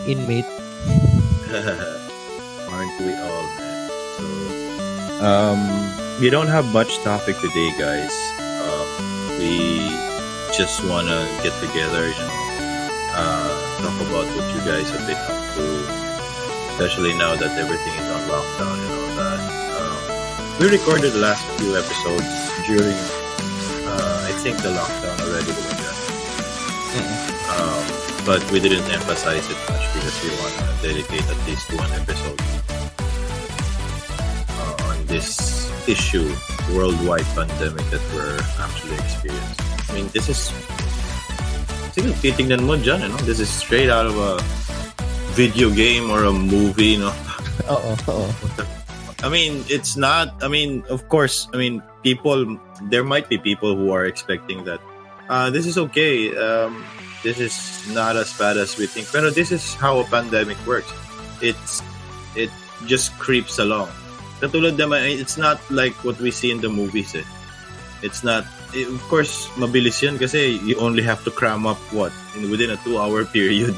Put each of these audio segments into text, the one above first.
inmate. Aren't we all, man? So, we don't have much topic today, guys. We just wanna get together, talk about what you guys have been up to, especially now that everything is on lockdown and all that. We recorded the last few episodes during, I think, the lockdown already. But we didn't emphasize it much because we want to dedicate at least one episode on this issue, worldwide pandemic that we're actually experiencing. I mean, this is, siguro titignan mo dyan, this is straight out of a video game or a movie, Oo. I mean, it's not, of course, there might be people who are expecting that this is okay, this is not as bad as we think. Pero this is how a pandemic works. It just creeps along. Katulad naman, it's not like what we see in the movies. It's not, of course, mabilis yan kasi you only have to cram up within a 2-hour period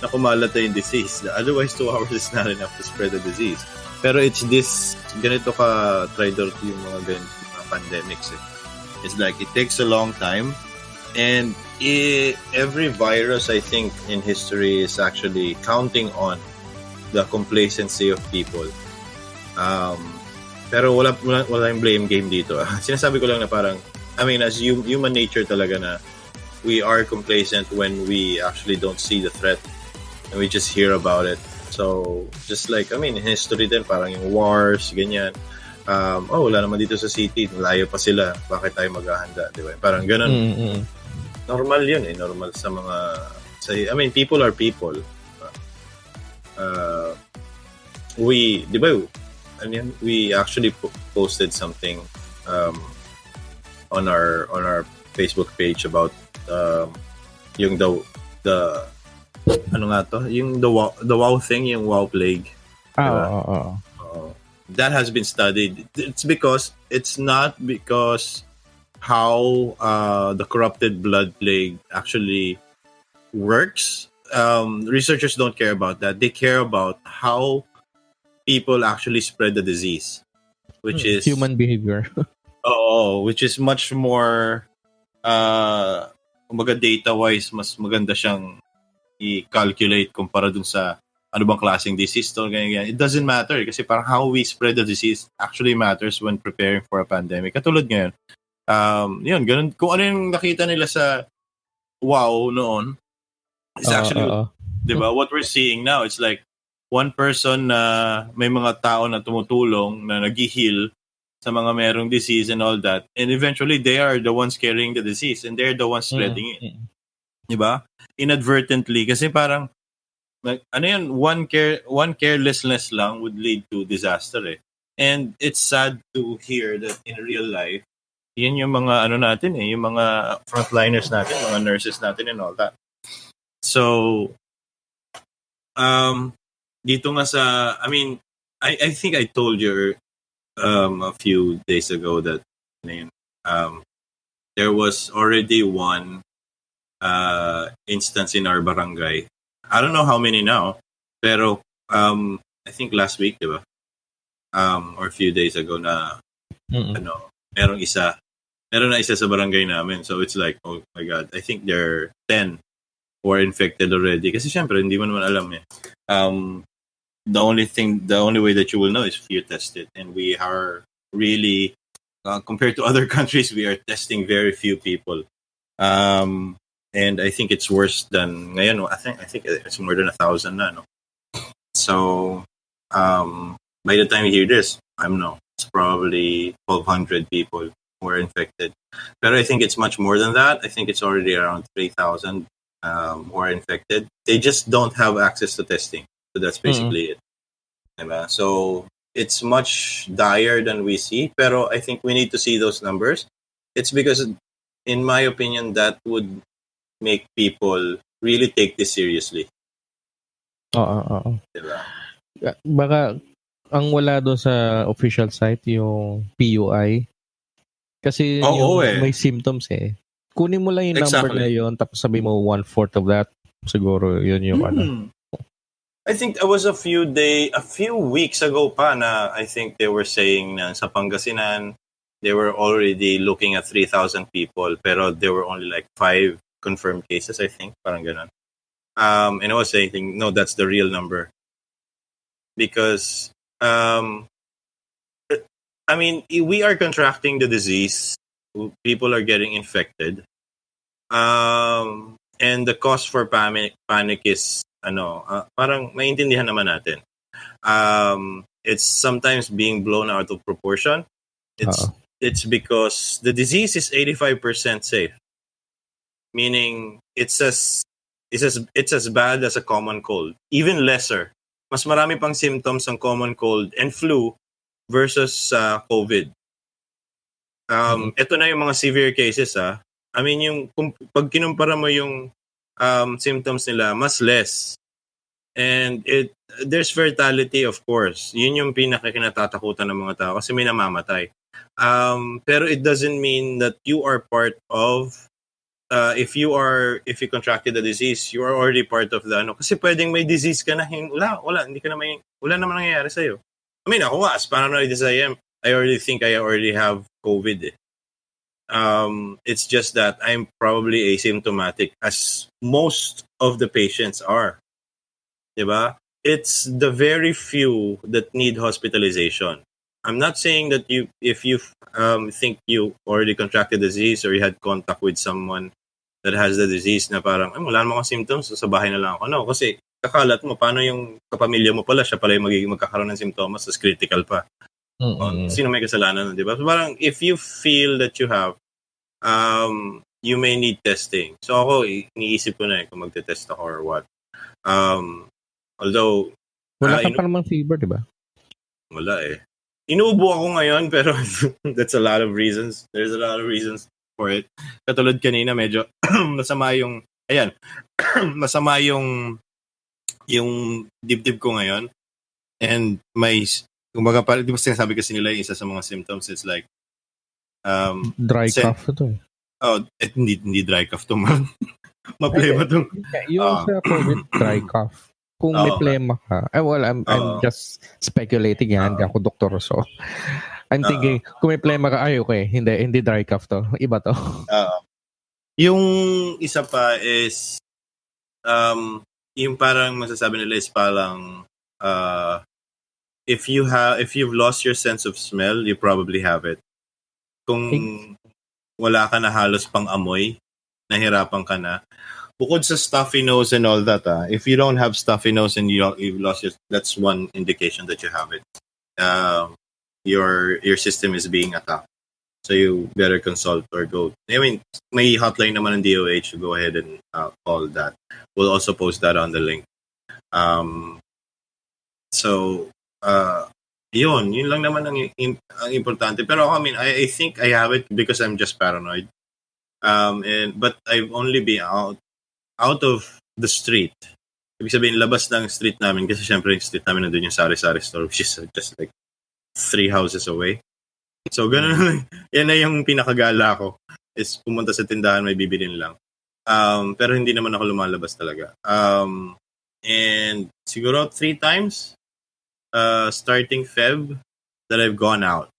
na kumalat na yung disease. Otherwise, 2 hours is not enough to spread the disease. Pero it's this, ganito ka try-out yung mga pandemics. It's like, it takes a long time. And every virus, I think, in history is actually counting on the complacency of people. Pero wala yung blame game dito. Sinasabi ko lang na parang, as human nature talaga na we are complacent when we actually don't see the threat and we just hear about it. So, just like, in history din, parang yung wars, ganyan. Wala naman dito sa city, layo pa sila, bakit tayo maghahanda, di ba? Parang ganun. Mm-hmm. Normal yun normal sa mga, people are people. We, di ba, we actually posted something on our Facebook page about yung the ano nga to, yung the wow thing, yung wow plague. Diba? That has been studied. It's not because how the corrupted blood plague actually works. Researchers don't care about that. They care about how people actually spread the disease, which is human behavior. Which is much more data-wise, mas maganda siyang i-calculate kumpara dun sa ano bang klaseng disease to, ganyan. It doesn't matter kasi parang how we spread the disease actually matters when preparing for a pandemic. Katulad ngayon, yun, ganun. Kung ano yung nakita nila sa wow noon, is actually, di ba, what we're seeing now, it's like one person na may mga tao na tumutulong, na nag-heal sa mga merong disease and all that, and eventually they are the ones carrying the disease and they're the ones spreading it. Di ba? Inadvertently, kasi parang one carelessness lang would lead to disaster. And it's sad to hear that in real life, yan yung mga natin yung mga frontliners natin, mga nurses natin and all that. So, dito nga sa, I think I told you a few days ago that there was already one instance in our barangay. I don't know how many now, pero I think last week, diba? Or a few days ago na meron na isa sa barangay namin. So it's like, oh my God, I think there are 10 who are infected already. Kasi syempre, hindi mo naman alam The only way that you will know is if you test it. And we are really, compared to other countries, we are testing very few people. And I think it's worse than ngayon. I think it's more than 1,000 na, no? So, by the time you hear this, it's probably 1,200 people who are infected. But I think it's much more than that. I think it's already around 3,000 who are infected. They just don't have access to testing. So that's basically it. Diba? So it's much dire than we see. Pero I think we need to see those numbers. It's because, in my opinion, that would make people really take this seriously. Diba? Baka ang wala doon sa official site yung PUI. Kasi may symptoms Kunin mo lang yung number na yun, tapos sabi mo 1/4 of that. Siguro yun yung I think it was a few weeks ago pa na I think they were saying na sa Pangasinan, they were already looking at 3,000 people, pero there were only like 5 confirmed cases, I think. Parang ganun. And I was saying, no, that's the real number. Because, I mean, we are contracting the disease. People are getting infected. And the cause for panic is, parang maintindihan naman natin. It's sometimes being blown out of proportion. It's because the disease is 85% safe. Meaning, it's as bad as a common cold. Even lesser. Mas marami pang symptoms ng common cold and flu versus COVID. Ito na yung mga severe cases. I mean, pag kinumpara mo yung symptoms nila, mas less. And there's fatality, of course. Yun yung pinaka-kinatatakutan ng mga tao kasi may namamatay. Pero it doesn't mean that you are part of if you contracted the disease, you are already part of the kasi pwedeng may disease ka na wala naman nangyayari sa'yo. I mean, ako nga, as paranoid as I am, I already think I already have COVID. It's just that I'm probably asymptomatic as most of the patients are. Diba? It's the very few that need hospitalization. I'm not saying that if you think you already contracted the disease or you had contact with someone that has the disease na parang, wala namang symptoms, so sa bahay na lang ako. No, kasi kakalat mo, paano yung kapamilya mo pala, siya pala yung magkakaroon ng symptoms, as critical pa. Sino may kasalanan, di ba? So parang, if you feel that you have, you may need testing. So ako, iniisip ko na kung magte-test ako or what. Although, wala ka pa namang fever, di ba? Wala eh. Inuubo ako ngayon, pero that's a lot of reasons. There's a lot of reasons for it. Katulad kanina, medyo masama yung masama yung dibdib ko ngayon. And kumbaga, di ba sinasabi kasi nila yung isa sa mga symptoms, it's like dry cough ito. Hindi dry cough to, man. Maplema to. Yung sa COVID, dry cough. Kung may plema ka, I'm just speculating yan, hindi ako doktor, so I'm thinking, kung may plema ka, okay, hindi dry cough to, iba to. Yung isa pa is, yung parang masasabi nila is parang, if you've lost your sense of smell, you probably have it. Kung wala ka na halos pang amoy, nahirapan ka na. Bukod sa stuffy nose and all that, if you don't have stuffy nose and you've lost that's one indication that you have it. Your system is being attacked. So you better consult or go. I mean, may hotline naman ng DOH to go ahead and call that. We'll also post that on the link. Yun lang naman ang importante. Pero I mean, I think I have it because I'm just paranoid. But I've only been out of the street. Ibig sabihin, labas ng street namin kasi syempre yung street namin nandun yung sari-sari store which is just like 3 houses away. So, ganun lang. Yan na yung pinakagala ko is pumunta sa tindahan, may bibilin lang. Pero hindi naman ako lumalabas talaga. And siguro 3 times starting Feb that I've gone out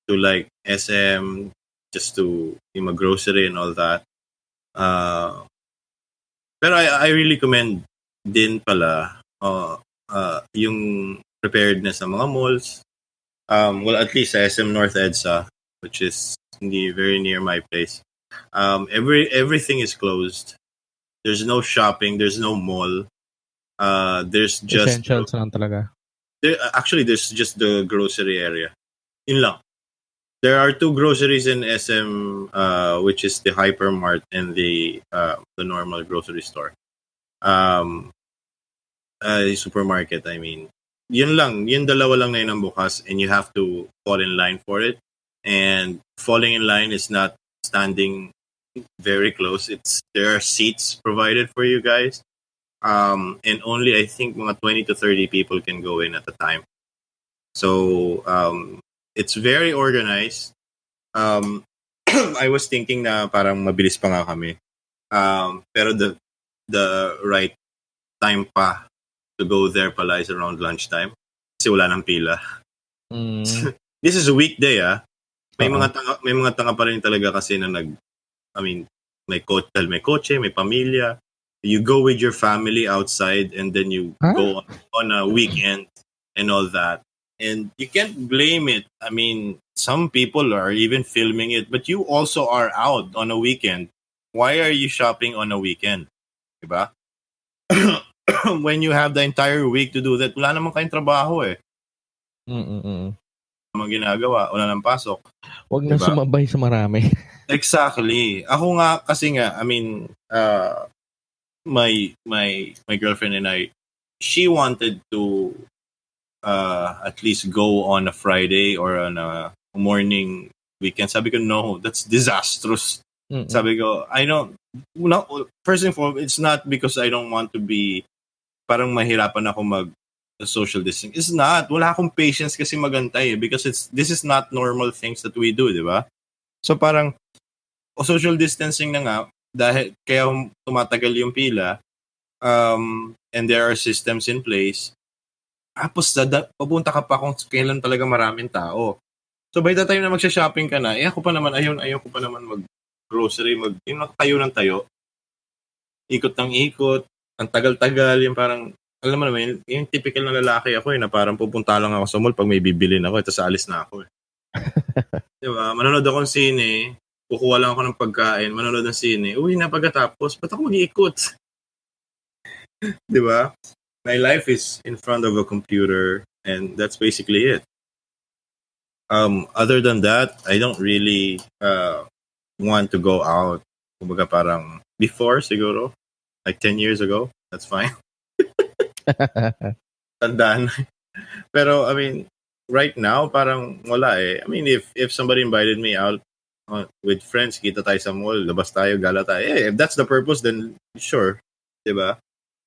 to like SM just to mag-grocery and all that. Pero I really commend din pala yung preparedness ng mga malls. Well, at least sa SM North EDSA, which is very near my place. Everything is closed. There's no shopping. There's no mall. There's just essentials lang talaga. There's just the grocery area. Yun lang. There are 2 groceries in SM, which is the hypermart and the normal grocery store. Supermarket, I mean. Yun lang. Yun dalawa lang na yun ang bukas and you have to fall in line for it. And falling in line is not standing very close. There are seats provided for you guys. And only, I think, mga 20 to 30 people can go in at a time. So, it's very organized. I was thinking na parang mabilis pa nga kami. Pero the right time pa to go there pala is around lunchtime. Kasi wala nang pila. Mm. This is a weekday, May mga tanga pa rin talaga kasi na may kotse, may pamilya. You go with your family outside and then you go on a weekend and all that. And you can't blame it. Some people are even filming it, but you also are out on a weekend. Why are you shopping on a weekend? Diba? When you have the entire week to do that, wala naman kayong trabaho Mga ginagawa, wala nang pasok. Huwag na sumabay sa marami. Exactly. Ako nga, kasi nga, my girlfriend and I, she wanted to at least go on a Friday or on a morning weekend. Sabi ko, no, that's disastrous. Mm-mm. Sabi ko, first and foremost, it's not because I don't want to be, parang mahirapan ako social distancing. It's not. Wala akong patience kasi magantay because this is not normal things that we do, di ba? So parang, social distancing na nga, dahil kaya tumatagal yung pila, and there are systems in place, tapos papunta ka pa kung kailan talaga maraming tao. So by the time na magsha-shopping ka na, ako pa naman, ayaw ko pa naman mag-grocery, tayo ng tayo. Ikot ng ikot, ang tagal-tagal, yung parang, alam mo naman, yung typical na lalaki ako na parang pupunta lang ako sa mall pag may bibilin ako, ito sa alis na ako Diba? Manonood ako ng sine, kukuha lang ako ng pagkain, manonood ng sine, uwi na pagkatapos, ba't ako mag-iikot? Diba? My life is in front of a computer and that's basically it. Other than that, I don't really want to go out. Kumbaga parang before siguro, like 10 years ago, that's fine. Tandaan. Pero right now parang wala if somebody invited me out with friends, kita tayo sa mall, labas tayo, gala tayo. If that's the purpose, then sure. Diba?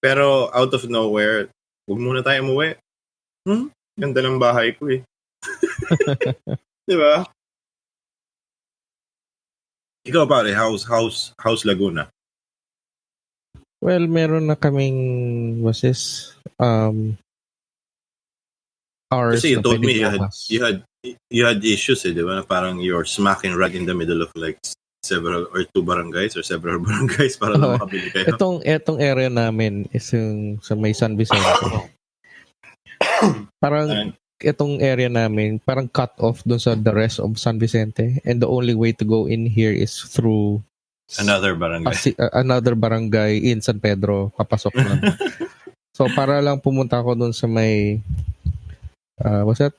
Pero out of nowhere, huwag muna tayo umuwi. Ganda ng bahay ko Diba? Ikaw pare, how's Laguna? Well, meron na kaming hours. Kasi you told me you had issues diba? Parang you're smacking right in the middle of like several or two barangays or several barangays para lang makabili kayo. Etong area namin is yung sa may San Vicente. Parang itong area namin parang cut off doon sa the rest of San Vicente, and the only way to go in here is through another barangay in San Pedro, papasok na. So para lang pumunta ako doon sa may what's that?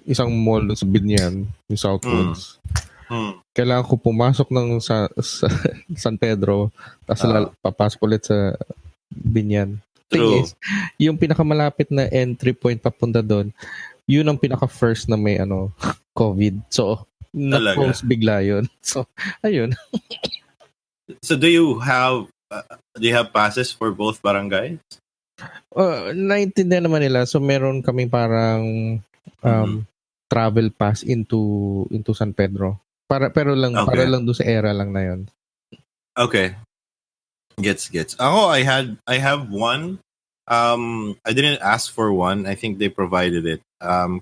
Isang mall doon sa Binyan, yung Southwoods. Kailangan ko pumasok ng sa San Pedro, tapos papasok ulit sa Binyan. Thing is, yung pinakamalapit na entry point papunta doon, yun ang pinaka-first na may COVID. So, na-close bigla yun. So, ayun. So, do you have passes for both barangays? Naintindihan naman nila. So, meron kaming parang travel pass into San Pedro. Pero lang doon sa era lang na yun. Okay. Gets. Ako, I have one. I didn't ask for one. I think they provided it.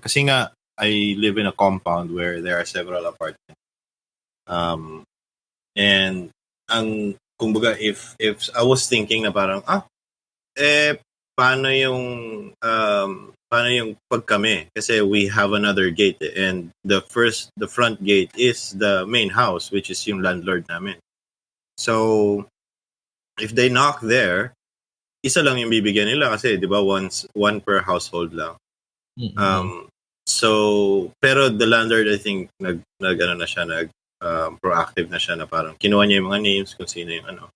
Kasi nga, I live in a compound where there are several apartments. And kumbaga, if I was thinking na parang, paano yung pag kami? Kasi we have another gate and the front gate is the main house, which is yung landlord namin. So, if they knock there, isa lang yung bibigyan nila kasi, di ba, one per household lang. So, pero the landlord, I think, proactive na siya na parang kinuha niya yung mga names kung sino yung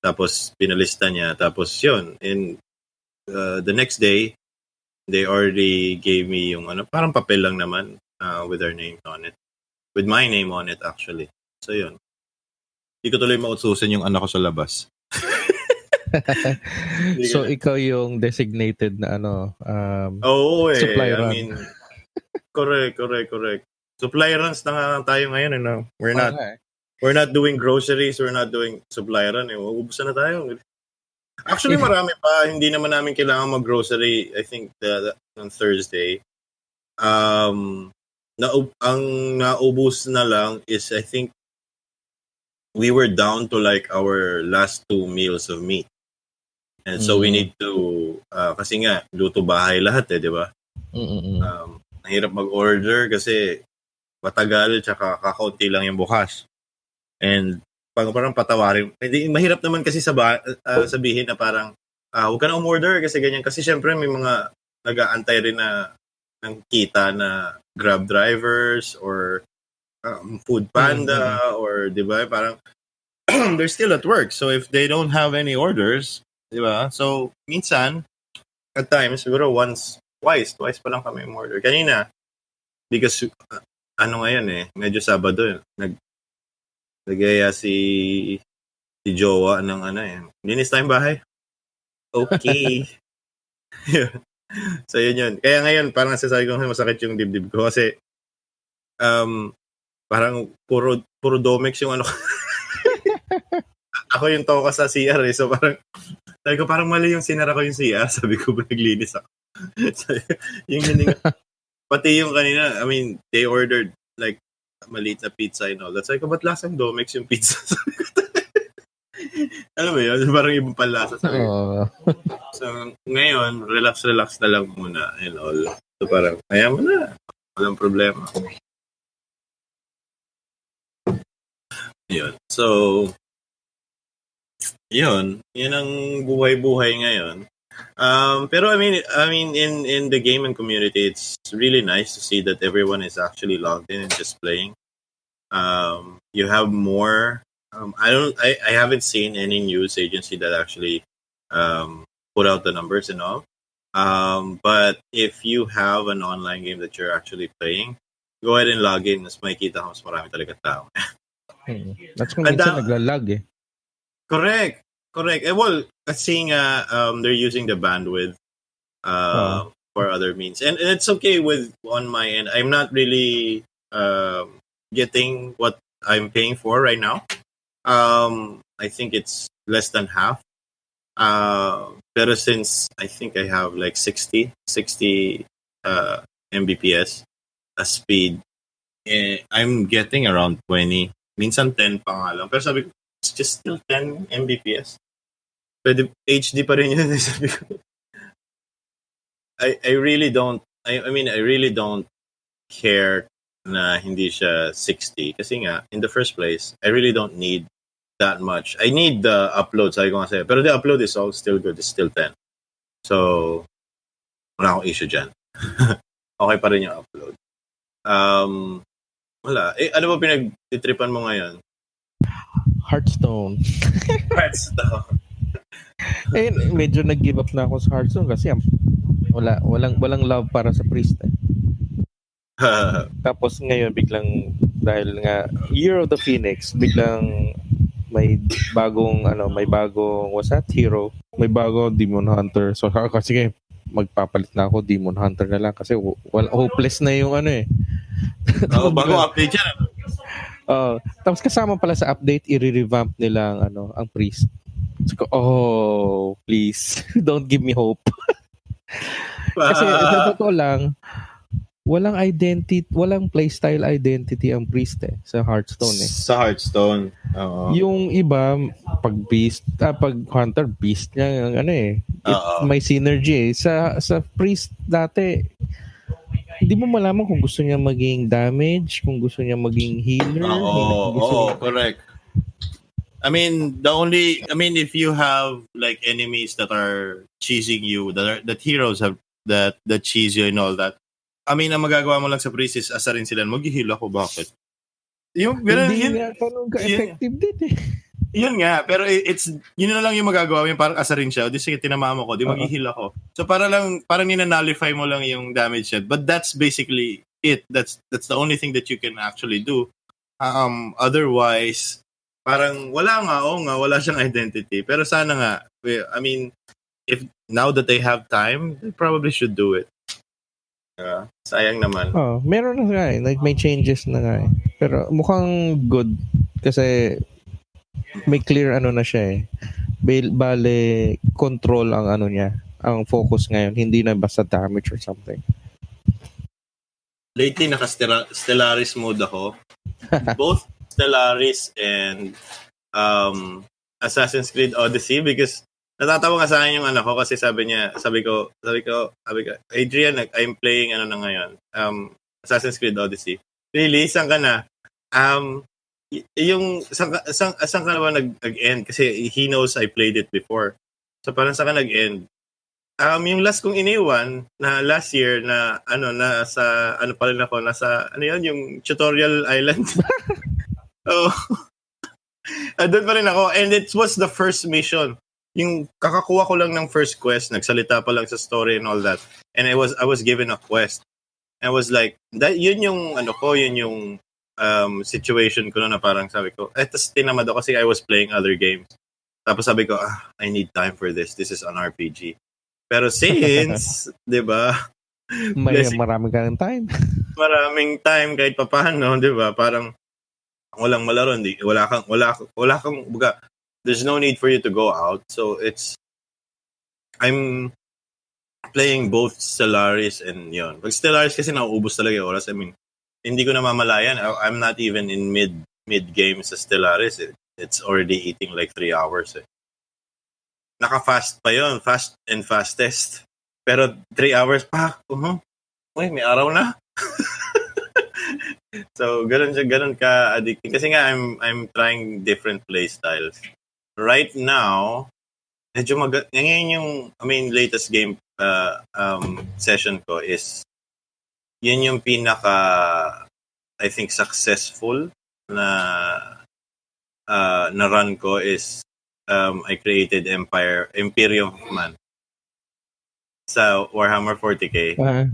Tapos, pinalista niya. Tapos, yun. And the next day, they already gave me yung parang papel lang naman with their name on it. With my name on it, actually. So, yun. Hindi ko tuloy mautusin yung anak ko sa labas. So, ikaw yung designated na supply run. Correct. Supply runs na nga tayo ngayon. We're not doing groceries. We're not doing supply run. Uubusan na tayo. Actually, marami pa. Hindi naman namin kailangan mag-grocery, I think, on Thursday. Ang naubos na lang is, I think, we were down to like our last 2 meals of meat. And so we need to, kasi nga, luto bahay lahat di ba? Nahirap mag-order kasi matagal tsaka kakaunti lang yung bukas. And parang patawarin. Hindi, mahirap naman kasi sabihin na parang huwag ka na umorder kasi ganyan. Kasi syempre may mga nag-aantay rin na ng kita na Grab drivers or Food Panda or di ba parang they're still at work. So if they don't have any orders, di ba? So minsan, at times, siguro twice pa lang kami umorder. Kanina, because ngayon medyo Sabado nagaya si Jowa ng linis tayong bahay. Okay. So yun. Kaya ngayon parang nasasabi ko masakit yung dibdib ko kasi parang puro Domex yung ako yung toka sa CR so parang sabi ko parang mali yung sinara ko yung CR, sabi ko naglinis ako. So, yung hininga pati yung kanina, I mean they ordered like maliit na pizza and all that. Sabi ko, ba't lasang Domex yung pizza? Alam mo yun? Parang ibang panlasa. So, ngayon, relax na lang muna and all. So, parang, kaya mo na. Walang problema. Yun. So, yun ang buhay-buhay ngayon. Pero I mean in the gaming community, it's really nice to see that everyone is actually logged in and just playing. You have more. I haven't seen any news agency that actually put out the numbers and all. But if you have an online game that you're actually playing, go ahead and log in. Mas makikita ko mas marami talaga tao. That's kung minsan naglalag Correct. Well, seeing they're using the bandwidth for other means, and it's okay on my end. I'm not really getting what I'm paying for right now. I think it's less than half. But since I think I have like 60 Mbps speed, I'm getting around 20. Minsan 10 pa nga lang. Pero sabi ko, it's just still 10 Mbps. Pwede HD pa rin yun. Sabi ko, I really don't, I mean, I really don't care na hindi siya 60. Kasi nga, in the first place, I really don't need that much. I need the upload, sabi ko nga sa'yo. Pero the upload is all still good. It's still 10. So, wala akong issue dyan. Okay pa rin yung upload. Wala. Ano ba pinag-tripan mo ngayon? Hearthstone. Medyo nag-give up na ako sa Hearthstone kasi walang love para sa priest. Tapos ngayon biglang dahil nga Year of the Phoenix, biglang may bagong what's that? Hero. May bagong Demon Hunter. So kasi magpapalit na ako Demon Hunter na lang kasi hopeless na yung bagong update yan. Tapos kasama pala sa update i-revamp nila ang priest. So, please don't give me hope. Kasi sa totoo lang, walang playstyle identity ang priest sa Hearthstone Sa Hearthstone. Yung iba pag hunter beast niya may synergy sa priest dati. Hindi mo malaman kung gusto niya maging damage, kung gusto niya maging healer. Correct. I mean, if you have like enemies that are cheesing you, that heroes have that cheese you and all that. I mean, ang magagawa mo lang sa priest is asarin sila. Mag-heal ako, bakit? Yung hindi nga ganun ka-effective din Yun nga, pero yun na lang yung magagawa mo, yung parang asarin siya. O di sige, tinamaan mo ko, di mag-heal ako. So parang nina-nullify mo lang yung damage niya. But that's basically it. That's the only thing that you can actually do. Otherwise, parang wala siyang identity. Pero sana nga, I mean, if now that they have time, they probably should do it. Sayang naman. Meron na nga like may changes na nga Pero mukhang good kasi may clear na siya Bale, control ang ano niya, ang focus ngayon, hindi na basta damage or something. Lately, naka-Stellaris mode ako. Both Stellaris and Assassin's Creed Odyssey because natatawa nga sa akin yung ko kasi sabi ko, Adrian, I'm playing na ngayon, Assassin's Creed Odyssey. Really? Saan ka na? Yung saan ka naman nag-end? Kasi he knows I played it before. So parang saan ka nag-end? Yung last kong iniwan na last year na nasa pa rin ako, nasa yung tutorial island. Oh. Doon pa rin ako and it was the first mission. Yung kakakuha ko lang ng first quest, nagsalita pa lang sa story and all that. And I was given a quest. And I was like, yun yung yun yung situation ko na parang sabi ko, tapos tinamad ako kasi I was playing other games. Tapos sabi ko, I need time for this. This is an RPG. Pero since, 'di ba? Maraming ka ng time. Maraming time kahit papaano, 'di ba? Parang walang malaro, wala kang buga. There's no need for you to go out. So I'm playing both Stellaris and yon. Pag Stellaris kasi nauubos talaga yung oras. I mean, hindi ko na mamalayan. I'm not even in mid game sa Stellaris. It's already eating like 3 hours. Naka-fast pa yon, fast and fastest. Pero 3 hours pa. Uy, may araw na. So, ganun ka addicting. Kasi nga, I'm trying different play styles. Right now, medyo ngayon yung, latest game session ko is, yun yung pinaka, I think, successful na run ko is, I created Imperium of Man sa Warhammer 40K. Okay.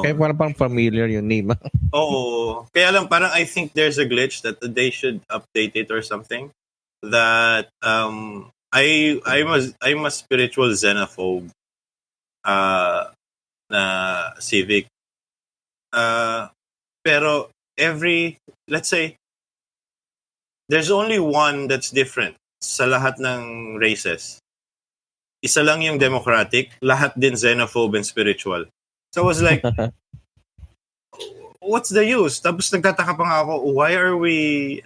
Kaya parang familiar yung name. Oo. Kaya lang parang I think there's a glitch that they should update it or something. That I'm a spiritual xenophobe na civic. Pero let's say there's only one that's different sa lahat ng races. Isa lang yung democratic, lahat din xenophobe and spiritual. So I was like, what's the use? Tapos nagtataka pa nga ako, why are we,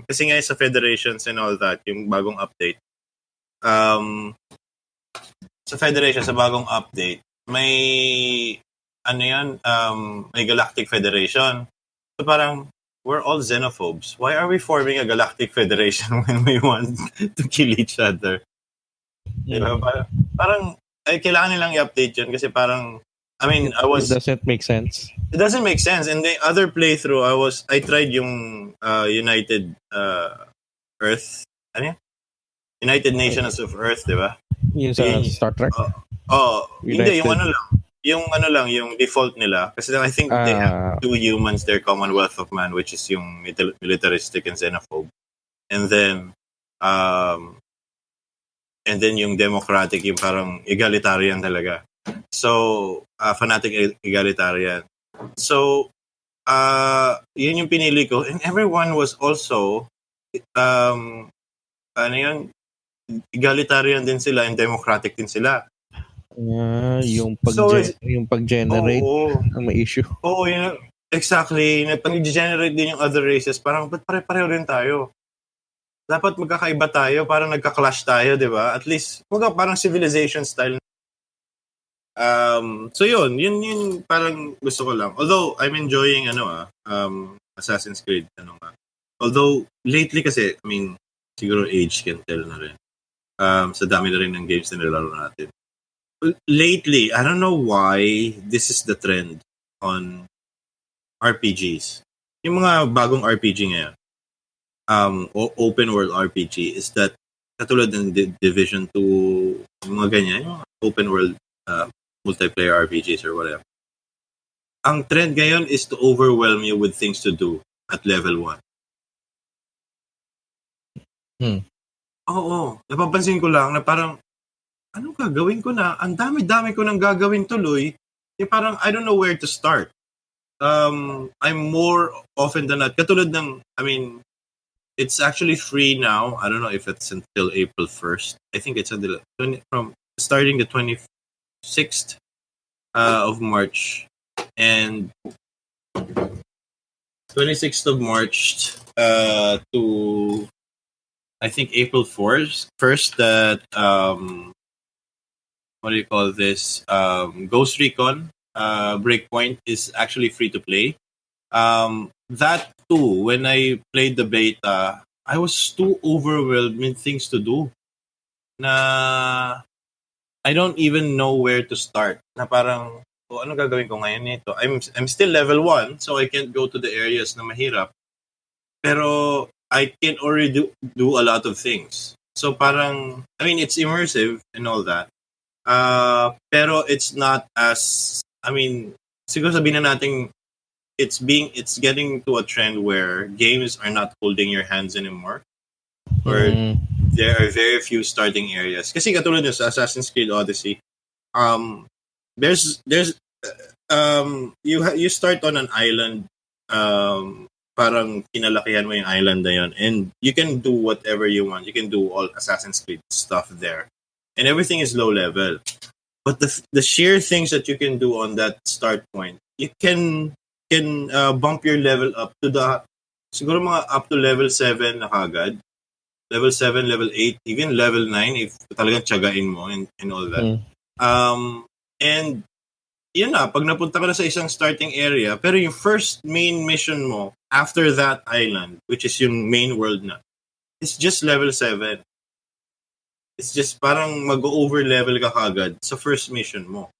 kasi nga sa federations and all that, yung bagong update. Sa federation, sa bagong update, may, may Galactic Federation. So parang, we're all xenophobes. Why are we forming a Galactic Federation when we want to kill each other? Diba? Parang kailangan nilang i-update yun kasi parang, it doesn't make sense. It doesn't make sense. And the other playthrough, I tried yung United Earth. Ano yan? United Nations of Earth, di ba? Yung sa Star Trek? Hindi, yung default nila. Kasi I think they have 2 humans, their Commonwealth of Man, which is yung militaristic and xenophobe. And then yung democratic, yung parang egalitarian talaga. So, fanatic egalitarian. So, yun yung pinili ko. And everyone was also, egalitarian din sila and democratic din sila. Yung pag-generate ang may issue. Oo, exactly. Pag-generate din yung other races, parang ba't pare-pareho rin tayo? Dapat magkakaiba tayo, parang nagka-clash tayo, di ba? At least, parang civilization style. So yun parang gusto ko lang. Although, I'm enjoying, Assassin's Creed, Although, lately kasi, siguro age can tell na rin. Sa dami na rin ng games na nilaro natin. Lately, I don't know why this is the trend on RPGs. Yung mga bagong RPG ngayon. Open world RPG is that katulad ng Division 2, mga ganyan, yung open world multiplayer RPGs or whatever. Ang trend ngayon is to overwhelm you with things to do at level 1. Oo. Napapansin ko lang na parang, anong gagawin ko na? Ang dami-dami ko nang gagawin tuloy. Yung parang, I don't know where to start. I'm more often than not, katulad ng, it's actually free now. I don't know if it's until April 1st. I think it's until from starting the 26th of March, and 26th of March to I think April 4th first, that what do you call this, Ghost Recon Breakpoint is actually free to play. That too, when I played the beta, I was too overwhelmed with things to do na I don't even know where to start. Na parang, ano gagawin ko ngayon nito? I'm still level 1, so I can't go to the areas na mahirap. Pero I can already do a lot of things. So parang, I mean, it's immersive and all that. Pero it's not as, I mean, siguro sabihin na natin, it's getting to a trend where games are not holding your hands anymore. Or there are very few starting areas. Kasi katulad ng sa Assassin's Creed Odyssey, there's you start on an island, parang kinalakihan mo yung island na yun, and you can do whatever you want. You can do all Assassin's Creed stuff there, and everything is low level. But the sheer things that you can do on that start point, you can bump your level up to the siguro mga up to level 7 na kagad. Level 7, level 8, even level 9 if talagang tiyagain mo and all that. And yun na, pag napunta ka na sa isang starting area, pero yung first main mission mo after that island, which is yung main world na, it's just level 7. It's just parang mag-over level ka kagad sa first mission mo.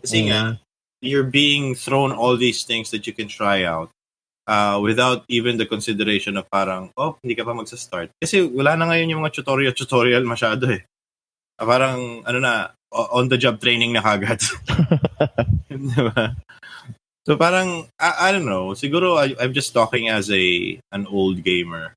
Kasi nga, you're being thrown all these things that you can try out. Without even the consideration of parang, hindi ka pa magsa-start. Kasi wala na ngayon yung mga tutorial masyado eh. Parang, on-the-job training na kagad. Diba? So parang, I don't know, siguro I'm just talking as an old gamer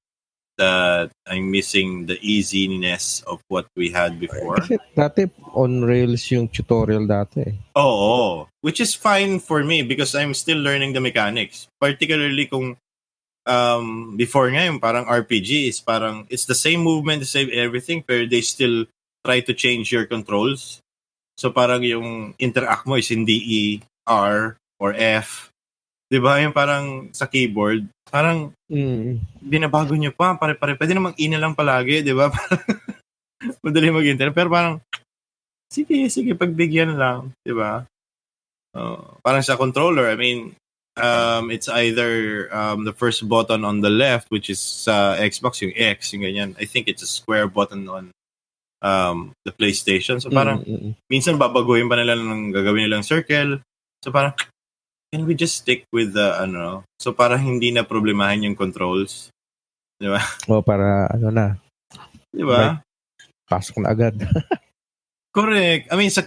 that I'm missing the easiness of what we had before. Kasi dati on rails yung tutorial dati. Oo. Which is fine for me because I'm still learning the mechanics. Particularly kung before nga yung parang RPG is parang it's the same movement, the same everything, pero they still try to change your controls. So parang yung interact mo is hindi E, R, or F. Diba? Yung parang sa keyboard, parang binabago nyo pa, pare-pare. Pwede namang E na lang palagi, diba? Madali mag-interact. Pero parang, sige, pagbigyan lang, diba? Parang sa controller, I mean, it's either the first button on the left, which is sa Xbox, yung X, yung ganyan. I think it's a square button on the PlayStation. So parang, minsan babaguhin pa nila ng gagawin nilang circle. So parang, can we just stick with the, so parang hindi na problemahin yung controls. Di ba? Para, na. Di ba? Pasok na agad. Correct. I mean, sa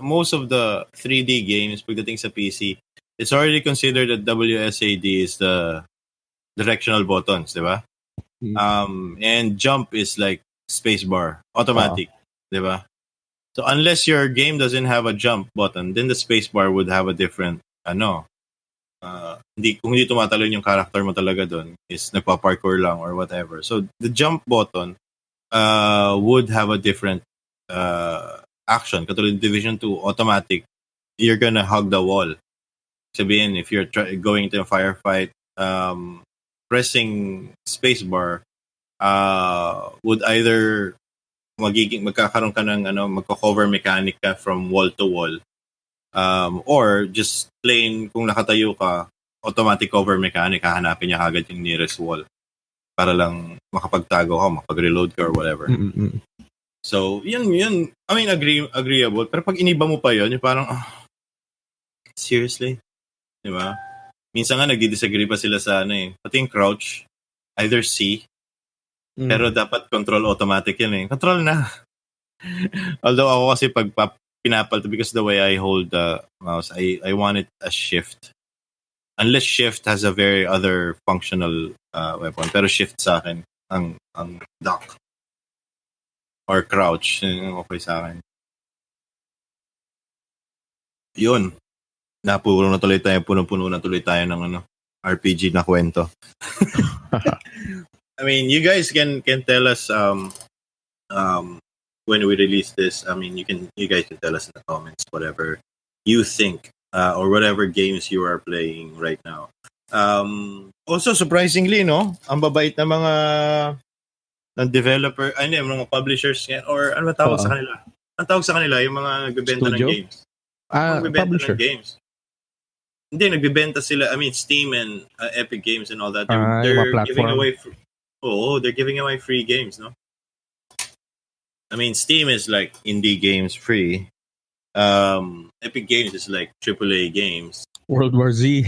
most of the 3D games, pagdating sa PC, it's already considered that WSAD is the directional buttons, di ba? And jump is like spacebar, automatic, di ba? So unless your game doesn't have a jump button, then the spacebar would have a different, kung hindi tumatalon yung character mo talaga doon, is nagpa-parkour lang or whatever. So the jump button would have a different action. Katulad Division 2, automatic, you're gonna hug the wall. Sabihin, if you're going to a firefight, pressing spacebar would either magkakaroon ka ng magko-cover mechanic ka from wall to wall, or just plain kung nakatayo ka, automatic cover mechanic, hahanapin niya kagad yung nearest wall para lang makapagtago ka, makapag-reload ka or whatever. So, yun. I mean, agreeable. Pero pag iniba mo pa yun, yung parang, seriously? Di ba? Minsan nga, nagdi-disagree pa sila sa pati yung crouch, either C, pero dapat control automatic yan eh. Control na. Although ako kasi pag pinapalto, because the way I hold the mouse, I want it as shift. Unless shift has a very other functional weapon. Pero shift sa akin, ang dock. Or crouch. Okay sa akin. Yun. Puno na tuloy tayo ng RPG na kwento. I mean, you guys can tell us when we release this. I mean, you guys can tell us in the comments whatever you think or whatever games you are playing right now. Also, surprisingly, no, ang babait na mga ng developer, mga publishers yan, or ano ba tawag sa kanila? Ang tawag sa kanila, yung mga nagbebenta ng games. Nagbebenta ng games. Hindi, nagbebenta sila. I mean, Steam and Epic Games and all that. They're giving away. They're giving away free games, no? I mean, Steam is like indie games free. Epic Games is like AAA games. World War Z.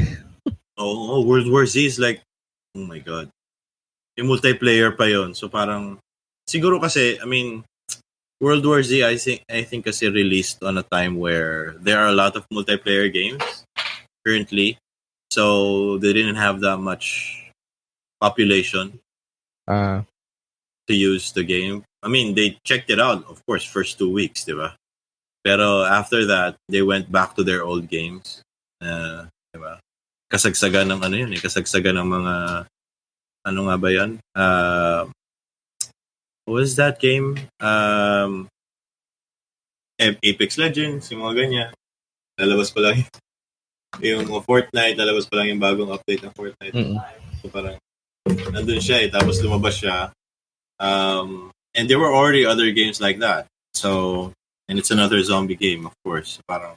World War Z is like, oh my God. Yung multiplayer pa yon. So parang, siguro kasi, I mean, World War Z, I think kasi released on a time where there are a lot of multiplayer games currently. So they didn't have that much population to use the game. I mean, they checked it out, of course, first 2 weeks, diba? Pero after that, they went back to their old games. Diba? Kasagsagan ng ano yun eh. Kasagsagan ng mga, ano nga ba yan? What was that game? Apex Legends, yung mga ganyan. Lalabas pa lang yung Fortnite, lalabas pa lang yung bagong update ng Fortnite. So parang, nandun siya eh. Tapos lumabas siya. And there were already other games like that. So, and it's another zombie game, of course. So parang,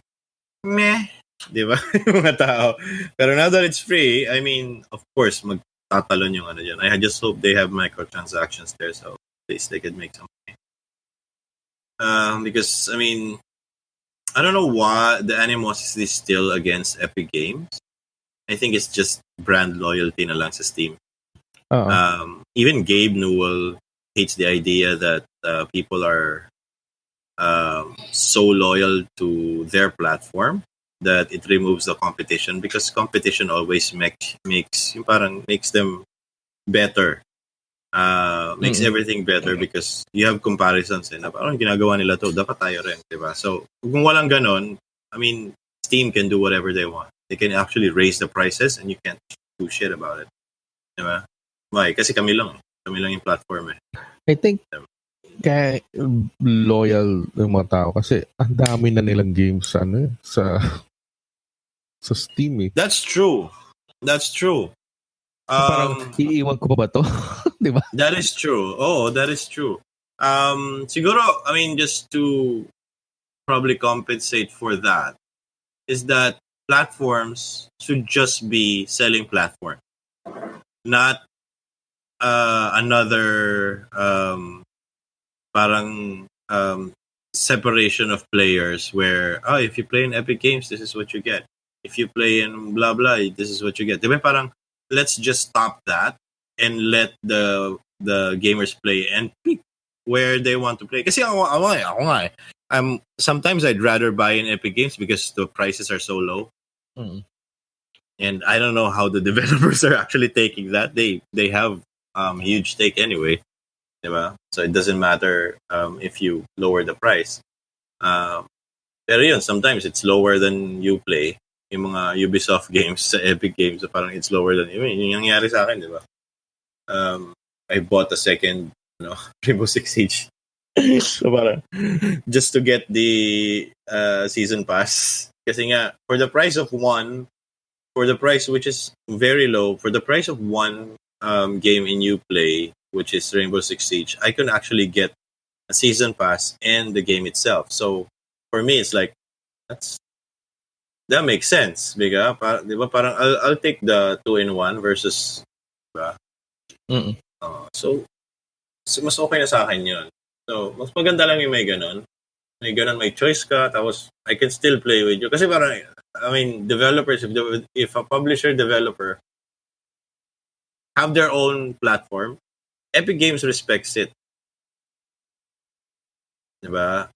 meh. Di ba? Yung mga tao. Pero now that it's free, I mean, of course, magtatalon yung ano dyan. I just hope they have microtransactions there so at least they could make some money. Because, I mean, I don't know why the animosity is still against Epic Games. I think it's just brand loyalty na lang sa Steam. Even Gabe Newell hates the idea that people are so loyal to their platform that it removes the competition because competition always makes them better. Makes everything better because you have comparisons na parang ginagawa nila to, dapat tayo rin, diba? So, kung walang ganon, I mean, Steam can do whatever they want. They can actually raise the prices and you can't do shit about it. Diba? Why? Kasi kami lang yung platform eh. I think kaya loyal yung mga tao kasi ang dami na nilang games sa Steam eh. That's true. Parang iiwan ko pa ba to? Diba? That is true. That is true. Siguro, I mean, just to probably compensate for that is that platforms should just be selling platform, not another separation of players where if you play in Epic Games, this is what you get. If you play in blah blah, this is what you get. Diba parang let's just stop that and let the gamers play and pick where they want to play. Kasi ako nga. Sometimes I'd rather buy in Epic Games because the prices are so low. And I don't know how the developers are actually taking that. They have huge stake anyway. Diba? So it doesn't matter if you lower the price. Pero yun, sometimes it's lower than you play. Yung mga Ubisoft games sa Epic Games, so parang it's lower than yung nangyari sa akin, diba? I bought a second Rainbow Six Siege. So parang just to get the season pass. Kasi nga, for the price which is very low, for the price of one game in Uplay, which is Rainbow Six Siege, I can actually get a season pass and the game itself. So for me, it's like that makes sense, diba? Parang I'll take the 2-in-1 versus, diba? So mas okay na sa akin yun. So mas maganda lang yung may ganon, may choice ka, tapos I can still play with you. Kasi parang, I mean, developers, if a publisher developer have their own platform, Epic Games respects it. Diba?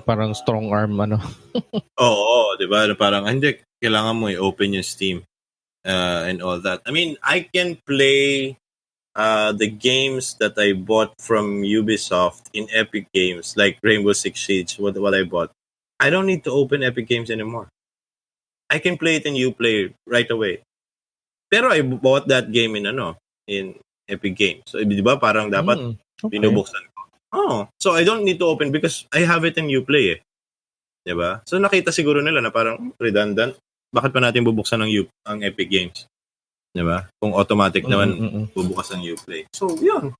Parang strong arm, Oo, diba? Parang, hindi, kailangan mo i-open yung Steam and all that. I mean, I can play the games that I bought from Ubisoft in Epic Games, like Rainbow Six Siege, what I bought. I don't need to open Epic Games anymore. I can play it in Uplay right away. Pero I bought that game in Epic Games. So, di ba parang dapat binubuksan ko. So I don't need to open because I have it in Uplay eh. Di ba? So nakita siguro nila na parang redundant. Bakit pa natin bubuksan ang Epic Games? Di ba? Kung automatic naman bubukas ang Uplay. So, yun.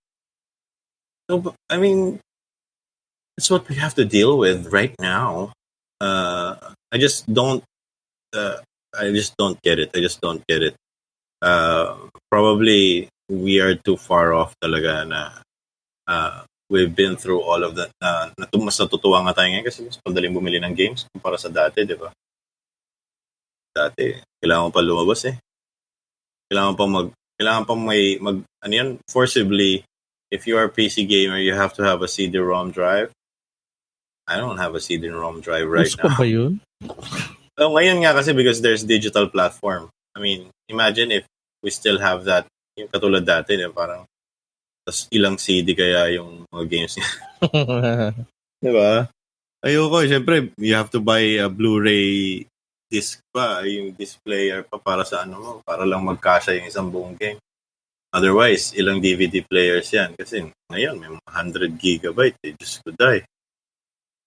So, I mean, that's what we have to deal with right now. I just don't get it. I just don't get it. Probably we are too far off talaga na we've been through all of that. Mas natutuwa nga tayo ngayon kasi mas padaling bumili ng games kumpara sa dati, di ba? Dati, kailangan pa lumabas eh. Kailangan pang may ano yan, forcibly, if you are a PC gamer, you have to have a CD-ROM drive. I don't have a CD-ROM drive right now. Gusto ba yun? Ngayon nga kasi because there's digital platform. I mean, imagine if we still have that, yung katulad dati, parang tas ilang CD kaya yung mga games niya. Diba? Ayoko, syempre, you have to buy a Blu-ray disc pa, yung disc player pa para sa ano mo, para lang magkasya yung isang buong game. Otherwise, ilang DVD players yan. Kasi ngayon, may 100 gigabyte. Just could die.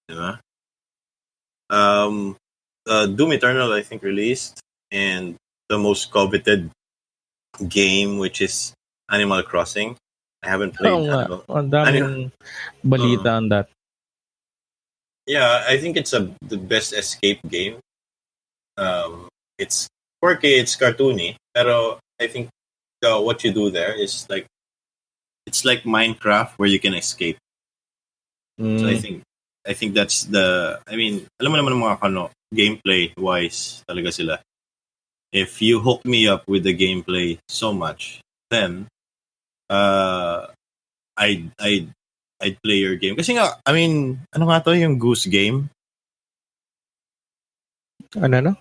Diba? Doom Eternal, I think, released. And the most coveted game, which is Animal Crossing. I haven't played that. Ang daming balita on that. Yeah, I think it's the best escape game. It's quirky, it's cartoony, pero I think what you do there is like it's like Minecraft where you can escape. So I think that's I mean, alam mo naman ng mga gameplay wise talaga sila. If you hook me up with the gameplay so much, then I'd play your game. Kasi nga, I mean, ano nga to yung Goose Game? Ano?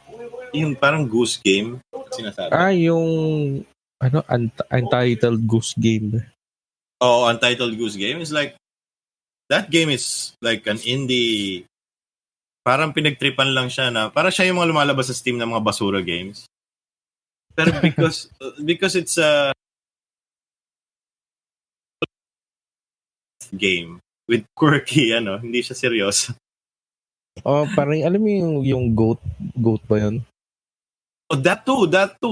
Yung parang Goose Game. Sinasabi. Yung Untitled Goose Game. Oh, Untitled Goose Game is like that game is like an indie. Parang pinagtripan lang siya na parang siya yung mga lumalabas sa Steam ng mga basura games. Pero because it's a game with quirky hindi siya seryoso. Parang alam mo yung goat ba yun? Oh, that too,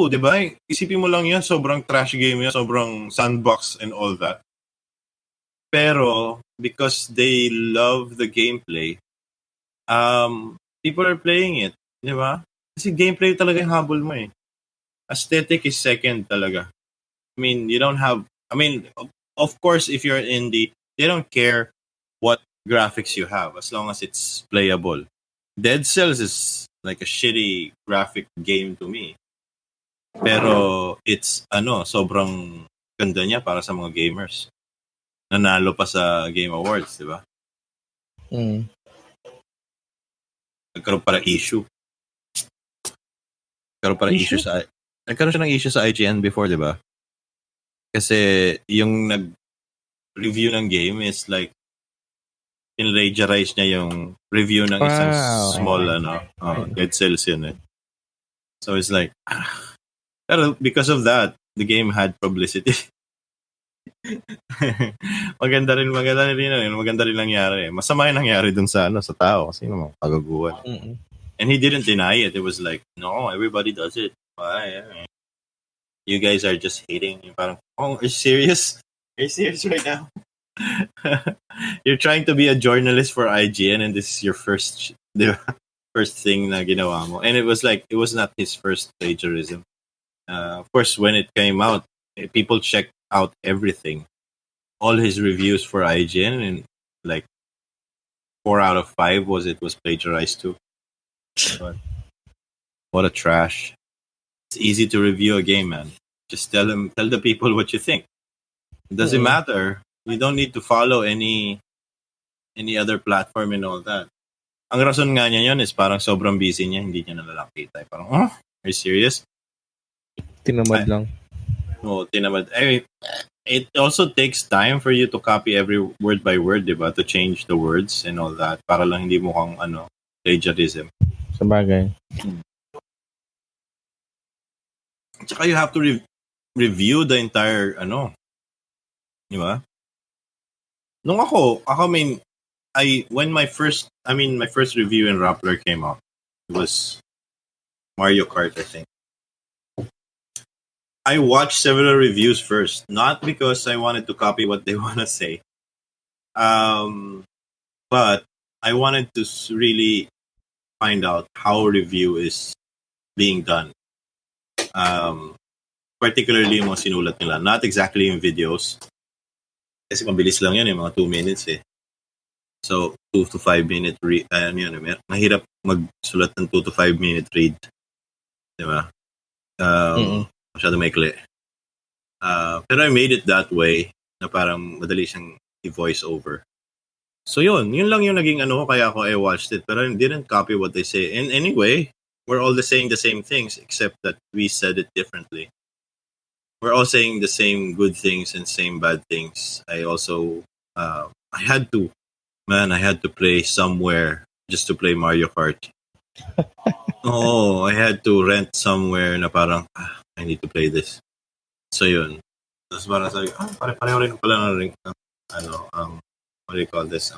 di ba? Isipin mo lang yan, sobrang trash game yan, sobrang sandbox and all that. Pero, because they love the gameplay, people are playing it, di ba? Kasi gameplay talaga yung habol mo eh. Aesthetic is second talaga. I mean, of course, if you're indie, they don't care what graphics you have as long as it's playable. Dead Cells is like a shitty graphic game to me. Pero it's sobrang ganda niya para sa mga gamers. Nanalo pa sa Game Awards, di ba? Nagkaroon pa ng issue. Nagkaroon siya ng issue sa IGN before, di ba? Kasi yung nag-review ng game is like in-ragerize niya yung review ng isang small Dead Cells yun eh. So it's like pero because of that, the game had publicity. maganda rin nangyari. Masama yung nangyari dun sa tao kasi naman kagaguhan. And he didn't deny it. It was like, no, everybody does it. Why? You guys are just hating. Parang, are you serious? Are you serious right now? You're trying to be a journalist for IGN and this is your first thing na ginawa mo. And it was not his first plagiarism. Of course, when it came out, people checked out everything. All his reviews for IGN and like 4 out of 5 was plagiarized too. But what a trash. It's easy to review a game, man. Just tell the people what you think. It doesn't matter. You don't need to follow any other platform and all that. Ang rason nga niya yun is parang sobrang busy niya, hindi niya nalalakita. Parang, are you serious? Tinamad lang. No, tinamad. It also takes time for you to copy every word by word, diba? To change the words and all that. Para lang hindi mo kang plagiarism. Sabagay. Tsaka you have to review the entire Di ba? Nung when my first review in Rappler came out, it was Mario Kart, I think. I watched several reviews first, not because I wanted to copy what they want to say, but I wanted to really find out how review is being done. Particularly yung mga sinulat nila, not exactly yung videos. Kasi mabilis lang yan, mga 2 minutes eh. So, 2 to 5 minute read. Mahirap magsulat ng 2 to 5 minute read. Diba? Masyado maikli. Pero I made it that way na parang madali siyang i-voice over. So yun lang yung naging kaya I watched it. Pero I didn't copy what they say. And anyway, we're all saying the same things except that we said it differently. We're all saying the same good things and same bad things. I also, I had to play somewhere just to play Mario Kart. I had to rent somewhere na parang, I need to play this. So yun. Tapos parang sabi, pare-pareho rin pala ng what do you call this?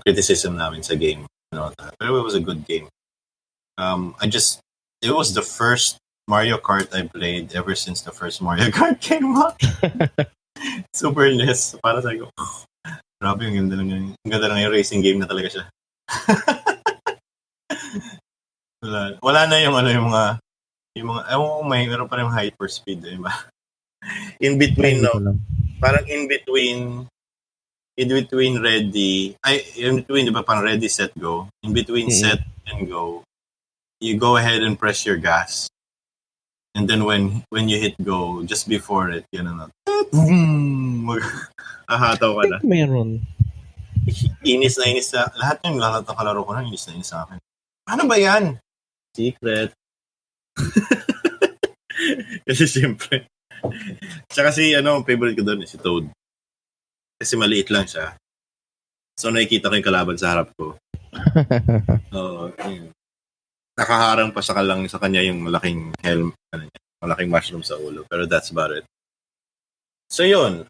Criticism namin sa game. But it was a good game. It was the first Mario Kart I played ever since the first Mario Kart came out. Super NES. Para sabi ko, grabe yung ganda ng yung racing game na talaga siya. Wala na yung mga meron pa rin hyperspeed, diba? In between, parang in between diba, parang ready, set, go. In between set and go, you go ahead and press your gas. And then when you hit go, just before it, hahataw ka na. Meron. Inis na. Lahat ng kalaro ko na, inis na sa akin. Ano ba yan? Secret. Kasi siyempre. Tsaka favorite ko doon si Toad. Kasi maliit lang siya. So nakikita ko yung kalaban sa harap ko. Nakaharang pa sa kanya yung malaking helm, malaking mushroom sa ulo. Pero that's about it. So yun.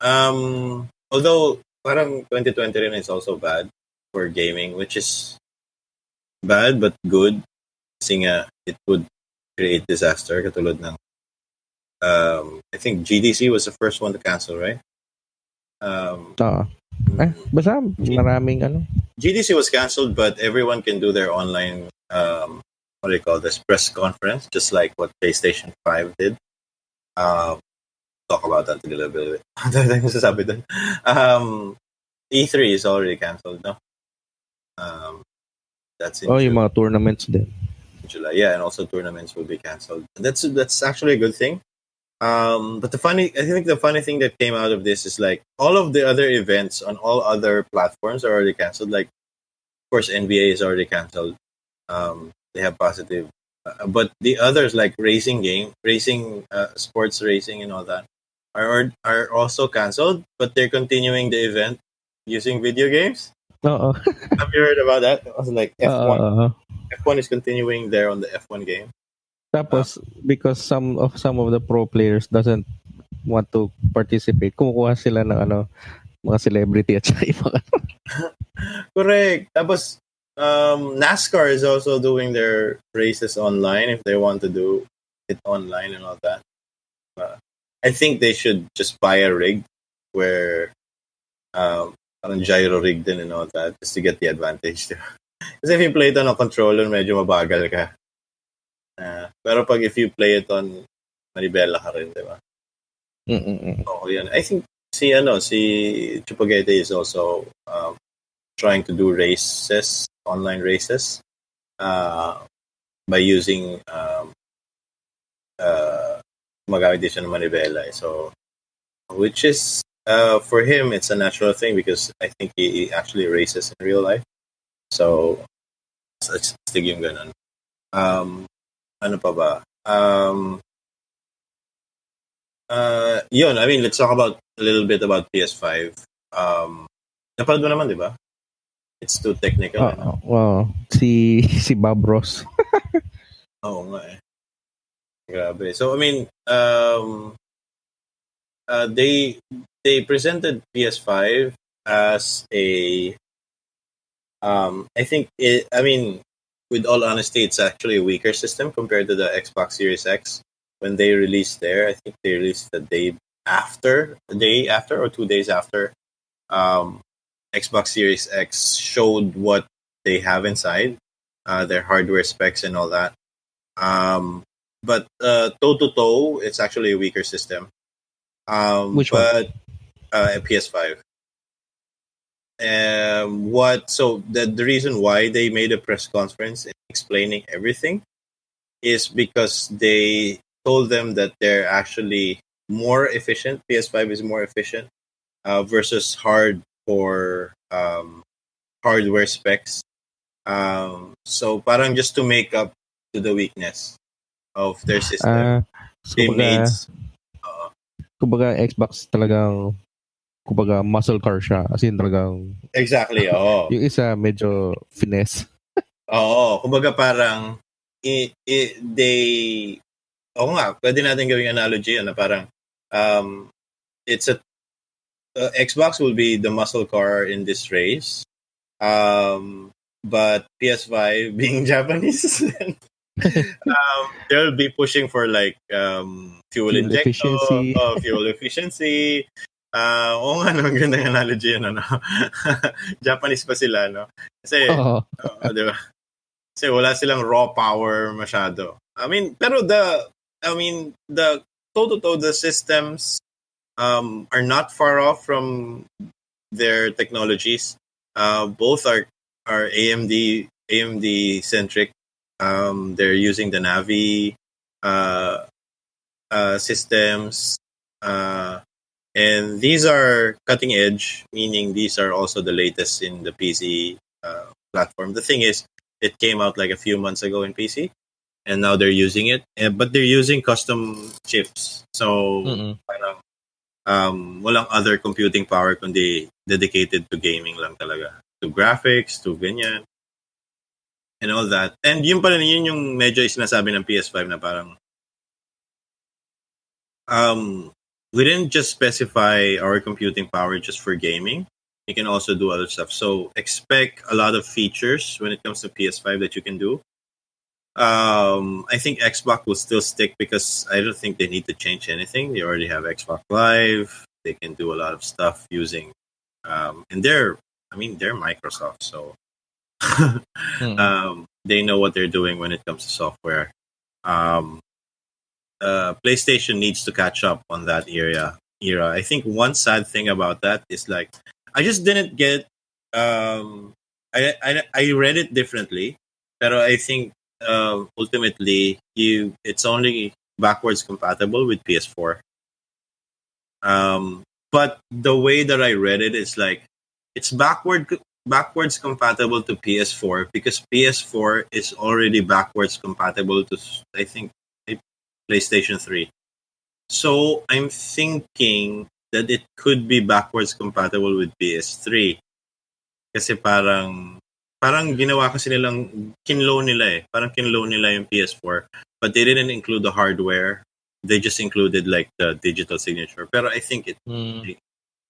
Although parang 2020 rin is also bad for gaming, which is bad but good. Kasi nga, it would create disaster. Katulad ng I think GDC was the first one to cancel, right? Basta maraming GDC was canceled, but everyone can do their online what do you call this, press conference, just like what PlayStation 5 did. Talk about that a little bit. E3 is already canceled, no? That's in yung mga tournaments din. July, yeah, and also tournaments will be canceled. That's actually a good thing. But I think the funny thing that came out of this is like all of the other events on all other platforms are already canceled. Like, of course, NBA is already canceled. They have positive, but the others like sports racing and all that are also canceled. But they're continuing the event using video games. Have you heard about that? I was like F1. F1 is continuing there on the F1 game. Tapos, because some of the pro players doesn't want to participate, kumukuha sila ng mga celebrity at saka iba. Correct. Tapos, NASCAR is also doing their races online if they want to do it online and all that. I think they should just buy a rig where parang gyro rig din and all that just to get the advantage. Kasi if you play it on a controller, medyo mabagal ka. Pero if you play it on manibela ka rin, diba? Yan. I think si Chupagete is also trying to do online races by using magamit din siya ng manibela. So, which is for him, it's a natural thing because I think he actually races in real life. So, stig yung ganun. Ano pa ba? Yun, I mean, let's talk about a little bit about PS5. Napanood mo naman, di ba? It's too technical. Wow. Si Bob Ross. Oo nga eh. Grabe. So, I mean, they presented PS5 as a I think with all honesty, it's actually a weaker system compared to the Xbox Series X. When they released there, I think they released the day after or 2 days after. Um, Xbox Series X showed what they have inside, their hardware specs and all that. But toe to toe, it's actually a weaker system. Which one? But PS5. So the reason why they made a press conference explaining everything is because they told them that they're actually more efficient. PS5 is more efficient versus hardware specs. So parang just to make up to the weakness of their system, they made. Kumbaga Xbox talagang muscle car siya. As in talagang Exactly, oo. Yung isa medyo finesse. Oo, kumbaga parang oo nga, pwede natin gawing analogy na parang it's Xbox will be the muscle car in this race. But PS5 being Japanese, they'll be pushing for like fuel injection, fuel efficiency. Oo nga, no, gandang analogy yan, ano. Japanese pa sila, no? Kasi, di ba? Kasi wala silang raw power masyado. Pero the toe-to-toe, the systems are not far off from their technologies. Both are AMD centric. They're using the Navi systems, and these are cutting edge, meaning these are also the latest in the PC platform. The thing is, it came out like a few months ago in PC, and now they're using it, but they're using custom chips. So parang walang other computing power kundi dedicated to gaming lang talaga, to graphics, to ganyan, and all that. And yun yung medyo sinasabi ng PS5 na parang we didn't just specify our computing power just for gaming. You can also do other stuff. So expect a lot of features when it comes to PS5 that you can do. I think Xbox will still stick because I don't think they need to change anything. They already have Xbox Live. They can do a lot of stuff using, and they're Microsoft, so they know what they're doing when it comes to software. PlayStation needs to catch up on that era. I think one sad thing about that is like I just didn't get. I read it differently, but I think ultimately it's only backwards compatible with PS4. But the way that I read it is like it's backwards compatible to PS4 because PS4 is already backwards compatible to, I think, PlayStation 3. So I'm thinking that it could be backwards compatible with PS3. Kasi parang ginawa kasi nilang kinlow nila Parang kinlow nila yung PS4, but they didn't include the hardware. They just included like the digital signature. Pero I think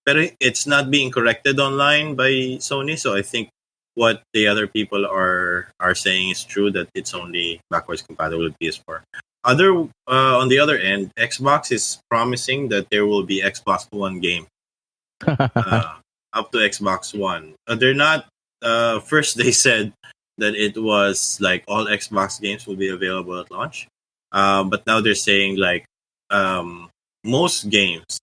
pero it's not being corrected online by Sony, so I think what the other people are saying is true, that it's only backwards compatible with PS4. On the other end, Xbox is promising that there will be Xbox One game up to Xbox One. They're not. First, they said that it was like all Xbox games will be available at launch, but now they're saying like most games